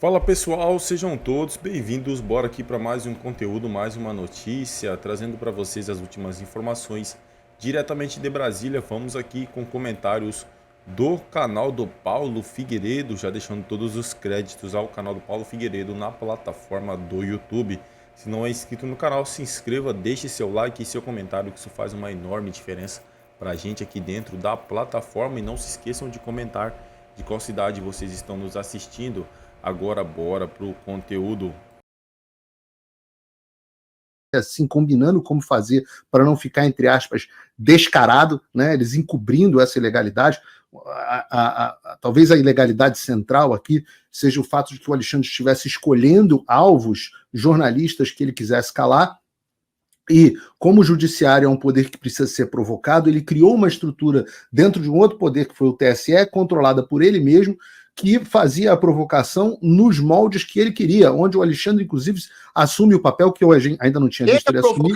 Fala pessoal, sejam todos bem-vindos. Bora aqui para mais um conteúdo, mais uma notícia, trazendo para vocês as últimas informações diretamente de Brasília. Vamos aqui com comentários do canal do Paulo Figueiredo, já deixando todos os créditos ao canal do Paulo Figueiredo na plataforma do YouTube. Se não é inscrito no canal, se inscreva, deixe seu like e seu comentário, que isso faz uma enorme diferença para a gente aqui dentro da plataforma. E não se esqueçam de comentar de qual cidade vocês estão nos assistindo. Agora bora pro conteúdo. Assim, combinando como fazer para não ficar, entre aspas, descarado, né? Eles encobrindo essa ilegalidade. Talvez a ilegalidade central aqui seja o fato de que o Alexandre estivesse escolhendo alvos jornalistas que ele quisesse calar, e como o judiciário é um poder que precisa ser provocado, ele criou uma estrutura dentro de um outro poder que foi o TSE, controlada por ele mesmo, que fazia a provocação nos moldes que ele queria, onde o Alexandre, inclusive, assume o papel que eu ainda não tinha visto ele assumir.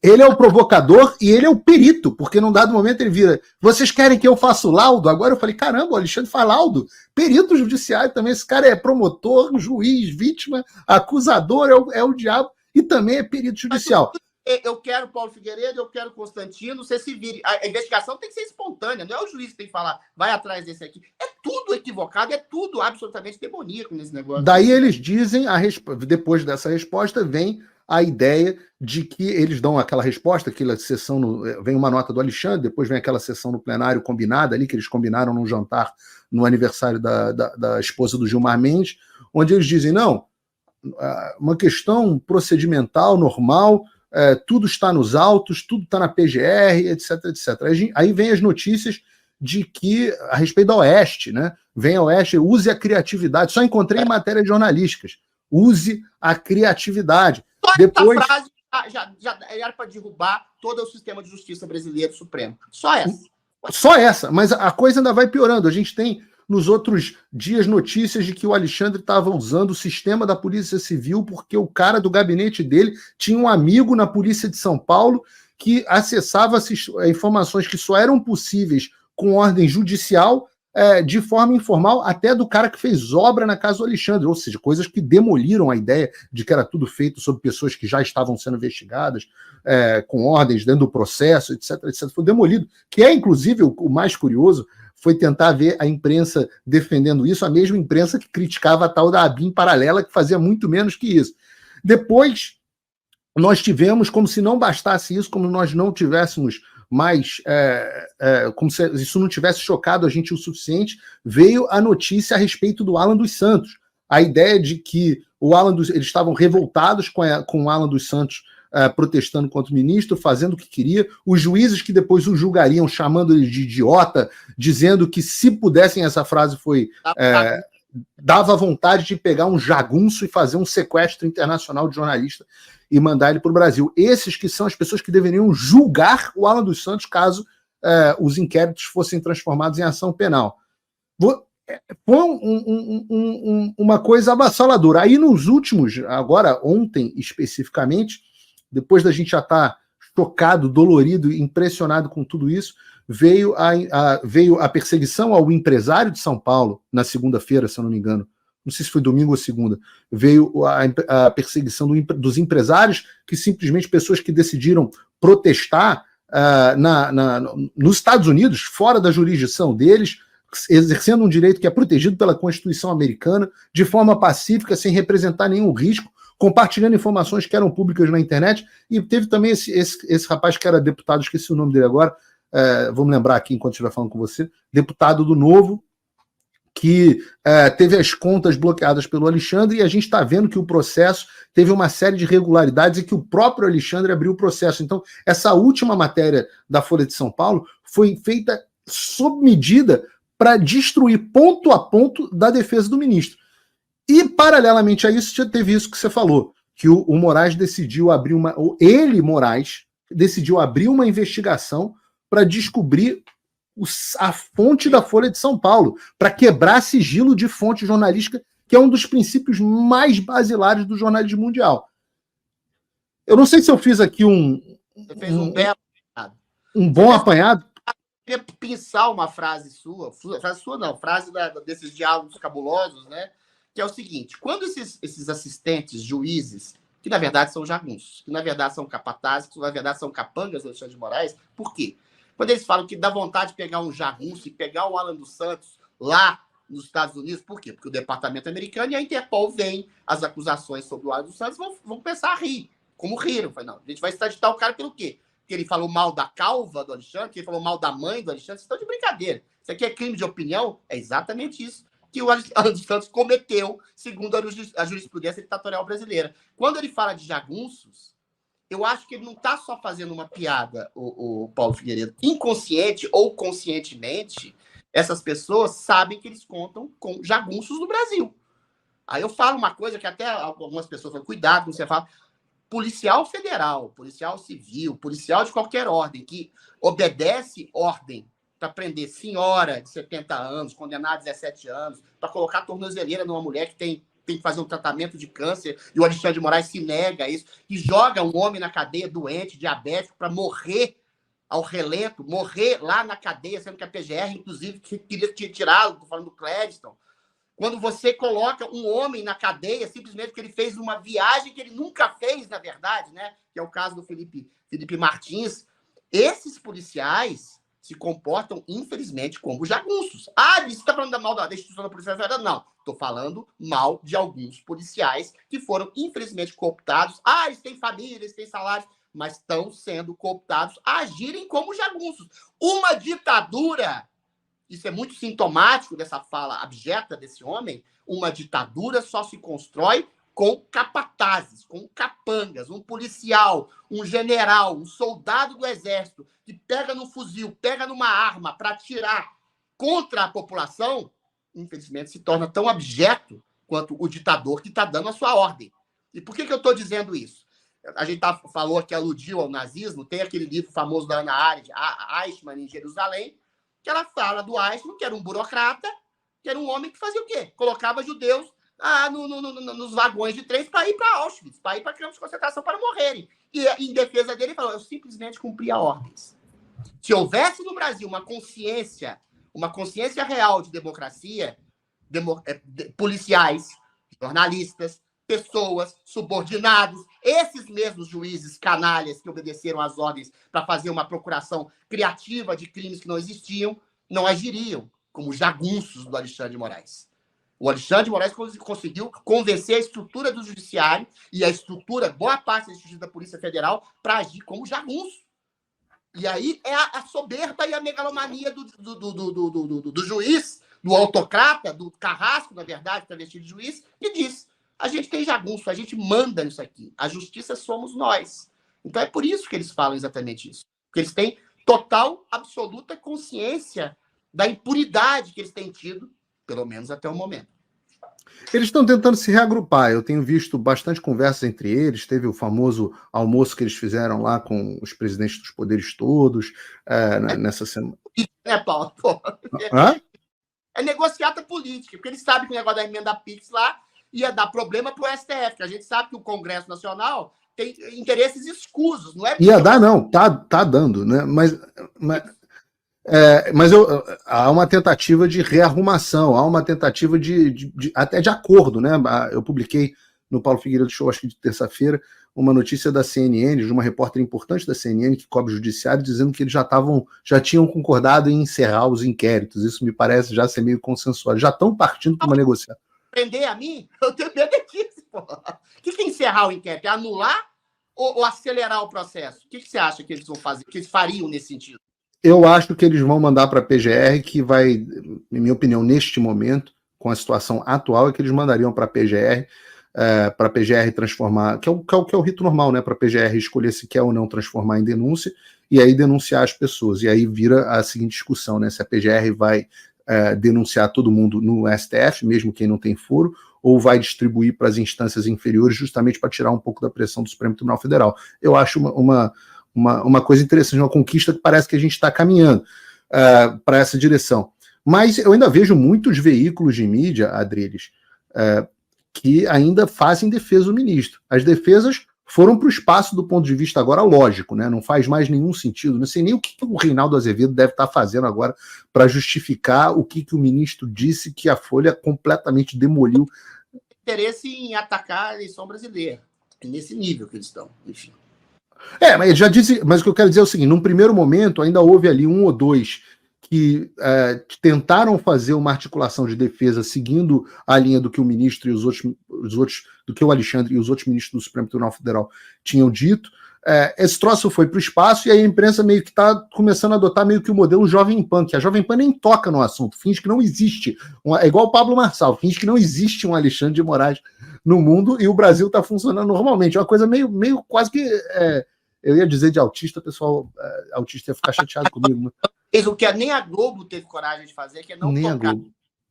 Ele é o provocador e ele é o perito, porque num dado momento ele vira: vocês querem que eu faça o laudo? Agora eu falei: caramba, o Alexandre faz laudo. Perito judiciário também, esse cara é promotor, juiz, vítima, acusador, é o diabo, e também é perito judicial. Eu quero Paulo Figueiredo, eu quero Constantino, você se vire. A investigação tem que ser espontânea, não é o juiz que tem que falar, vai atrás desse aqui. É tudo equivocado, é tudo absolutamente demoníaco nesse negócio. Daí eles dizem, depois dessa resposta, vem a ideia de que eles dão aquela resposta, aquela sessão, vem uma nota do Alexandre, depois vem aquela sessão no plenário combinada ali, que eles combinaram num jantar no aniversário da esposa do Gilmar Mendes, onde eles dizem: não, uma questão procedimental, normal, tudo está nos autos, tudo está na PGR, etc, etc. Aí vem as notícias de que, a respeito da Oeste, né? Vem a Oeste, use a criatividade. Só encontrei em matérias jornalísticas. Use a criatividade. Só depois essa frase já era para derrubar todo o sistema de justiça brasileiro supremo. Só essa. Só essa, mas a coisa ainda vai piorando. A gente tem nos outros dias notícias de que o Alexandre estava usando o sistema da Polícia Civil porque o cara do gabinete dele tinha um amigo na Polícia de São Paulo que acessava informações que só eram possíveis com ordem judicial, de forma informal, até do cara que fez obra na casa do Alexandre, ou seja, coisas que demoliram a ideia de que era tudo feito sobre pessoas que já estavam sendo investigadas, com ordens dentro do processo, etc, etc. Foi demolido, que é, inclusive, o mais curioso, foi tentar ver a imprensa defendendo isso, a mesma imprensa que criticava a tal da ABIN paralela, que fazia muito menos que isso. Depois, nós tivemos, como se não bastasse isso, como nós não tivéssemos mais, como se isso não tivesse chocado a gente o suficiente, veio a notícia a respeito do Alan dos Santos. A ideia de que eles estavam revoltados com o Alan dos Santos protestando contra o ministro, fazendo o que queria, os juízes que depois o julgariam, chamando ele de idiota, dizendo que se pudessem, essa frase foi... dava vontade de pegar um jagunço e fazer um sequestro internacional de jornalista e mandar ele para o Brasil. Esses que são as pessoas que deveriam julgar o Alan dos Santos caso os inquéritos fossem transformados em ação penal. Foi uma coisa avassaladora. Aí nos últimos, agora ontem especificamente, depois da gente já estar chocado, dolorido, impressionado com tudo isso, veio a perseguição ao empresário de São Paulo, na segunda-feira, se eu não me engano, não sei se foi domingo ou segunda, veio a perseguição dos empresários, que simplesmente pessoas que decidiram protestar nos Estados Unidos, fora da jurisdição deles, exercendo um direito que é protegido pela Constituição americana, de forma pacífica, sem representar nenhum risco, compartilhando informações que eram públicas na internet. E teve também esse rapaz que era deputado, esqueci o nome dele agora, vamos lembrar aqui enquanto estiver falando com você, deputado do Novo, que teve as contas bloqueadas pelo Alexandre, e a gente está vendo que o processo teve uma série de irregularidades e que o próprio Alexandre abriu o processo. Então, essa última matéria da Folha de São Paulo foi feita sob medida para destruir ponto a ponto da defesa do ministro. E, paralelamente a isso, já teve isso que você falou, que o Moraes decidiu abrir Moraes, decidiu abrir uma investigação para descobrir a fonte da Folha de São Paulo, para quebrar sigilo de fonte jornalística, que é um dos princípios mais basilares do jornalismo mundial. Eu não sei se eu fiz aqui um bom apanhado. queria pensar uma frase sua não, frase desses diálogos cabulosos, né? Que é o seguinte: quando esses assistentes, juízes, que na verdade são jagunços, que na verdade são capatazes, que na verdade são capangas do Alexandre de Moraes, por quê? Quando eles falam que dá vontade de pegar um jagunço e pegar o Alan dos Santos lá nos Estados Unidos, por quê? Porque o departamento americano e a Interpol veem as acusações sobre o Alan dos Santos, vão começar a rir, como riram. Falei, não, a gente vai extraditar o cara pelo quê? Porque ele falou mal da calva do Alexandre, que ele falou mal da mãe do Alexandre, vocês estão de brincadeira. Isso aqui é crime de opinião? É exatamente isso que o Alan dos Santos cometeu, segundo a jurisprudência ditatorial brasileira. Quando ele fala de jagunços, eu acho que ele não está só fazendo uma piada, o Paulo Figueiredo. Inconsciente ou conscientemente, essas pessoas sabem que eles contam com jagunços no Brasil. Aí eu falo uma coisa que até algumas pessoas falam, cuidado quando você fala, policial federal, policial civil, policial de qualquer ordem, que obedece ordem para prender senhora de 70 anos, condenada a 17 anos, para colocar tornozeleira numa mulher que tem que fazer um tratamento de câncer, e o Alexandre de Moraes se nega a isso, que joga um homem na cadeia doente, diabético, para morrer ao relento, morrer lá na cadeia, sendo que a PGR, inclusive, queria tirá-lo, estou falando do Clédiston. Quando você coloca um homem na cadeia, simplesmente porque ele fez uma viagem que ele nunca fez, na verdade, né? Que é o caso do Felipe Martins. Esses policiais se comportam, infelizmente, como jagunços. Ah, você está falando mal da instituição da Polícia Federal? Não, estou falando mal de alguns policiais que foram, infelizmente, cooptados. Ah, eles têm família, eles têm salários, mas estão sendo cooptados a agirem como jagunços. Uma ditadura, isso é muito sintomático dessa fala abjeta desse homem, uma ditadura só se constrói com capatazes, com capangas, um policial, um general, um soldado do exército que pega no fuzil, pega numa arma para atirar contra a população, infelizmente se torna tão abjeto quanto o ditador que está dando a sua ordem. E por que eu estou dizendo isso? A gente falou que aludiu ao nazismo, tem aquele livro famoso da Hannah Arendt, Eichmann em Jerusalém, que ela fala do Eichmann, que era um burocrata, que era um homem que fazia o quê? Colocava judeus nos vagões de trens para ir para Auschwitz, para ir para campos de concentração para morrerem. E em defesa dele, ele falou, eu simplesmente cumpria ordens. Se houvesse no Brasil uma consciência real de democracia, policiais, jornalistas, pessoas, subordinados, esses mesmos juízes canalhas que obedeceram às ordens para fazer uma procuração criativa de crimes que não existiam, não agiriam como jagunços do Alexandre de Moraes. O Alexandre de Moraes conseguiu convencer a estrutura do judiciário e a estrutura, boa parte da estrutura da Polícia Federal, para agir como jagunço. E aí é a soberba e a megalomania do juiz, do autocrata, do carrasco, na verdade, travesti de juiz, que diz: a gente tem jagunço, a gente manda nisso aqui. A justiça somos nós. Então é por isso que eles falam exatamente isso. Porque eles têm total, absoluta consciência da impunidade que eles têm tido, pelo menos até o momento. Eles estão tentando se reagrupar. Eu tenho visto bastante conversa entre eles. Teve o famoso almoço que eles fizeram lá com os presidentes dos poderes todos nessa semana. É, Paulo? É negociata política, porque eles sabem que o negócio da emenda PIX lá ia dar problema para o STF, que a gente sabe que o Congresso Nacional tem interesses escusos, não é? Ia dar, não. Tá dando, né? Mas há uma tentativa de rearrumação, há uma tentativa até de acordo, né? Eu publiquei no Paulo Figueiredo Show, acho que de terça-feira, uma notícia da CNN, de uma repórter importante da CNN que cobre o judiciário, dizendo que eles já tinham concordado em encerrar os inquéritos. Isso me parece já ser meio consensual. Já estão partindo para uma negociação. Prender a mim? Eu tenho medo disso, porra. O que é encerrar o inquérito? É anular ou acelerar o processo? O que você acha que eles vão fazer, que eles fariam nesse sentido? Eu acho que eles vão mandar para a PGR, que vai, em minha opinião, neste momento, com a situação atual, é que eles mandariam para a PGR transformar, que é o rito normal, né? Para a PGR escolher se quer ou não transformar em denúncia, e aí denunciar as pessoas. E aí vira a seguinte discussão, né? Se a PGR vai denunciar todo mundo no STF, mesmo quem não tem foro, ou vai distribuir para as instâncias inferiores, justamente para tirar um pouco da pressão do Supremo Tribunal Federal. Eu acho uma coisa interessante, uma conquista que parece que a gente está caminhando para essa direção. Mas eu ainda vejo muitos veículos de mídia, Adriles, que ainda fazem defesa do ministro. As defesas foram para o espaço do ponto de vista agora lógico, né? Não faz mais nenhum sentido. Não sei nem o que o Reinaldo Azevedo deve estar fazendo agora para justificar o que o ministro disse que a Folha completamente demoliu. Interesse em atacar a eleição brasileira. É nesse nível que eles estão, enfim. Mas já disse, mas o que eu quero dizer é o seguinte: num primeiro momento ainda houve ali um ou dois que tentaram fazer uma articulação de defesa seguindo a linha do que o ministro e os outros do que o Alexandre e os outros ministros do Supremo Tribunal Federal tinham dito. Esse troço foi para o espaço e a imprensa meio que está começando a adotar meio que o modelo Jovem Pan, que a Jovem Pan nem toca no assunto, finge que não existe. É igual o Pablo Marçal, finge que não existe um Alexandre de Moraes no mundo e o Brasil está funcionando normalmente. É uma coisa meio quase que... eu ia dizer de autista, pessoal autista ia ficar chateado comigo. O que nem a Globo teve coragem de fazer, que é não nem tocar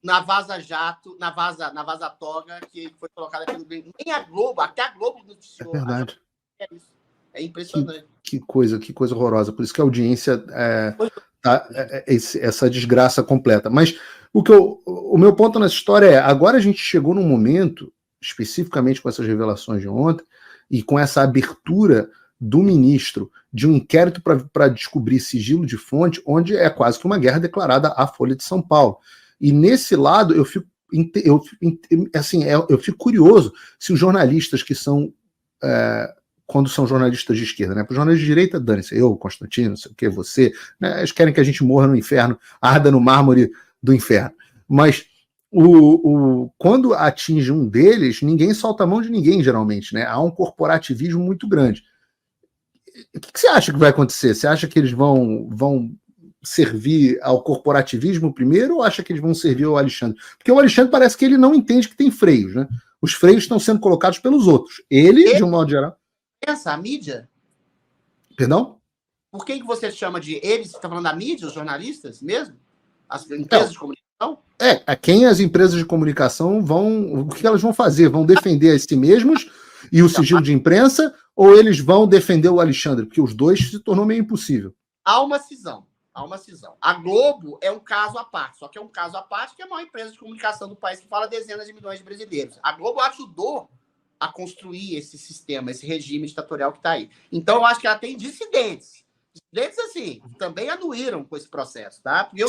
na Vaza Jato, na Vaza Toga, que foi colocada pelo... Nem a Globo, até a Globo noticiou. É verdade. É isso. É impressionante. Que coisa horrorosa. Por isso que a audiência essa desgraça completa. Mas o meu ponto nessa história é, agora a gente chegou num momento, especificamente com essas revelações de ontem, e com essa abertura do ministro de um inquérito para descobrir sigilo de fonte, onde é quase que uma guerra declarada à Folha de São Paulo. E nesse lado eu fico curioso se os jornalistas que são quando são jornalistas de esquerda, né? Para os jornalistas de direita, dane-se, eu, Constantino, não sei o que, você, né? Eles querem que a gente morra no inferno, arda no mármore do inferno. Mas quando atinge um deles, ninguém solta a mão de ninguém, geralmente, né? Há um corporativismo muito grande. O que você acha que vai acontecer? Você acha que eles vão servir ao corporativismo primeiro ou acha que eles vão servir ao Alexandre? Porque o Alexandre parece que ele não entende que tem freios, né? Os freios estão sendo colocados pelos outros. Ele, de um modo geral... Pensa, a mídia? Perdão? Por que você chama de eles? Você está falando da mídia, os jornalistas mesmo? As empresas de comunicação? A quem as empresas de comunicação vão... O que elas vão fazer? Vão defender a si mesmos e o sigilo de imprensa ou eles vão defender o Alexandre? Porque os dois se tornou meio impossível. Há uma cisão. A Globo é um caso à parte, só que é um caso à parte que é a maior empresa de comunicação do país que fala dezenas de milhões de brasileiros. A Globo ajudou a construir esse sistema, esse regime ditatorial que está aí. Então, eu acho que ela tem dissidentes. Dissidentes, assim, também anuíram com esse processo, tá? Porque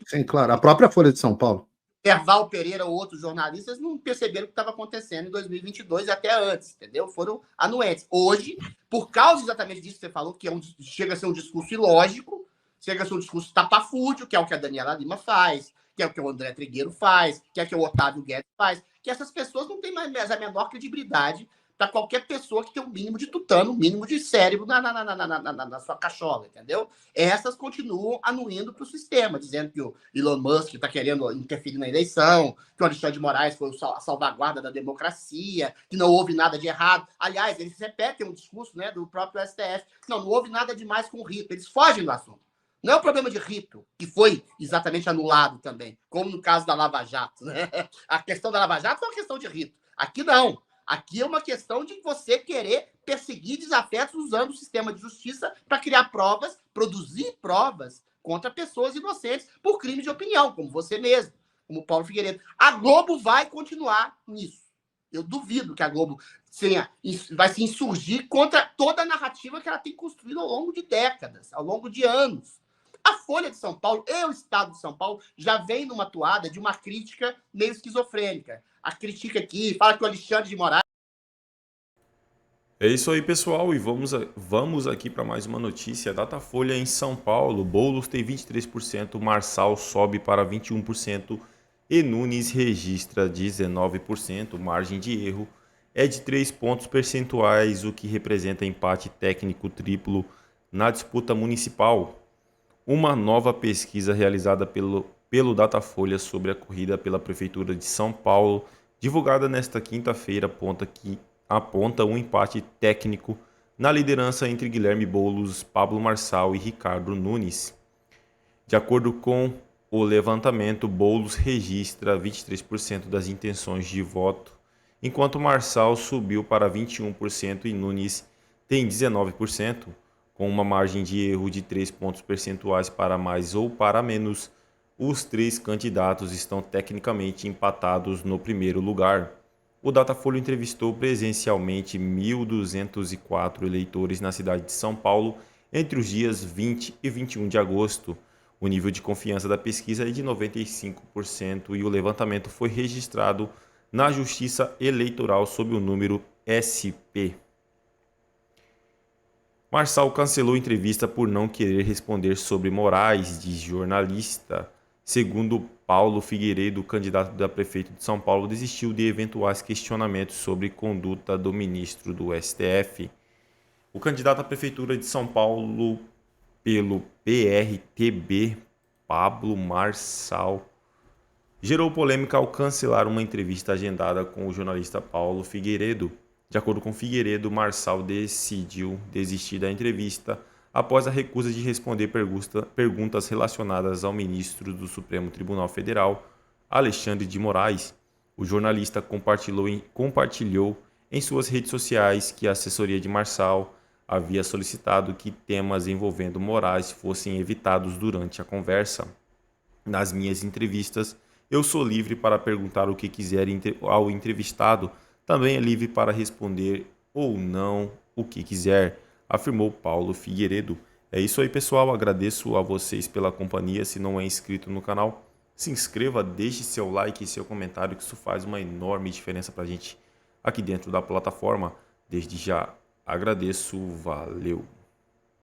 sim, claro. A própria Folha de São Paulo. Erval Pereira ou outros jornalistas não perceberam o que estava acontecendo em 2022 e até antes, entendeu? Foram anuentes. Hoje, por causa exatamente disso que você falou, que chega a ser um discurso ilógico, chega a ser um discurso tapafúrdio, que é o que a Daniela Lima faz, que é o que o André Trigueiro faz, que é o que o Otávio Guedes faz, que essas pessoas não têm mais a menor credibilidade para qualquer pessoa que tem um mínimo de tutano, um mínimo de cérebro na sua cachola, entendeu? Essas continuam anuindo para o sistema, dizendo que o Elon Musk está querendo interferir na eleição, que o Alexandre de Moraes foi a salvaguarda da democracia, que não houve nada de errado. Aliás, eles repetem um discurso, né, do próprio STF. Não houve nada demais com o rito. Eles fogem do assunto. Não é um problema de rito, que foi exatamente anulado também, como no caso da Lava Jato, né? A questão da Lava Jato foi uma questão de rito. Aqui não. Aqui é uma questão de você querer perseguir desafetos usando o sistema de justiça para criar provas, produzir provas contra pessoas inocentes por crime de opinião, como você mesmo, como Paulo Figueiredo. A Globo vai continuar nisso. Eu duvido que a Globo vai se insurgir contra toda a narrativa que ela tem construído ao longo de décadas, ao longo de anos. A Folha de São Paulo e o Estado de São Paulo já vem numa toada de uma crítica meio esquizofrênica. A crítica aqui fala que o Alexandre de Moraes... É isso aí, pessoal, e vamos aqui para mais uma notícia. Datafolha em São Paulo, Boulos tem 23%, Marçal sobe para 21% e Nunes registra 19%. Margem de erro é de 3 pontos percentuais, o que representa empate técnico triplo na disputa municipal. Uma nova pesquisa realizada pelo Datafolha sobre a corrida pela Prefeitura de São Paulo, divulgada nesta quinta-feira, aponta um empate técnico na liderança entre Guilherme Boulos, Pablo Marçal e Ricardo Nunes. De acordo com o levantamento, Boulos registra 23% das intenções de voto, enquanto Marçal subiu para 21% e Nunes tem 19%. Com uma margem de erro de 3 pontos percentuais para mais ou para menos, os três candidatos estão tecnicamente empatados no primeiro lugar. o Datafolha entrevistou presencialmente 1.204 eleitores na cidade de São Paulo entre os dias 20 e 21 de agosto. O nível de confiança da pesquisa é de 95% e o levantamento foi registrado na Justiça Eleitoral sob o número SP. Marçal cancelou entrevista por não querer responder sobre Moraes de jornalista. Segundo Paulo Figueiredo, candidato a prefeito de São Paulo, desistiu de eventuais questionamentos sobre conduta do ministro do STF. O candidato à prefeitura de São Paulo pelo PRTB, Pablo Marçal, gerou polêmica ao cancelar uma entrevista agendada com o jornalista Paulo Figueiredo. De acordo com Figueiredo, Marçal decidiu desistir da entrevista após a recusa de responder perguntas relacionadas ao ministro do Supremo Tribunal Federal, Alexandre de Moraes. O jornalista compartilhou em suas redes sociais que a assessoria de Marçal havia solicitado que temas envolvendo Moraes fossem evitados durante a conversa. Nas minhas entrevistas, eu sou livre para perguntar o que quiser ao entrevistado, também é livre para responder ou não o que quiser, afirmou Paulo Figueiredo. É isso aí, pessoal. Agradeço a vocês pela companhia. Se não é inscrito no canal, se inscreva, deixe seu like e seu comentário, que isso faz uma enorme diferença para a gente aqui dentro da plataforma. Desde já agradeço, valeu!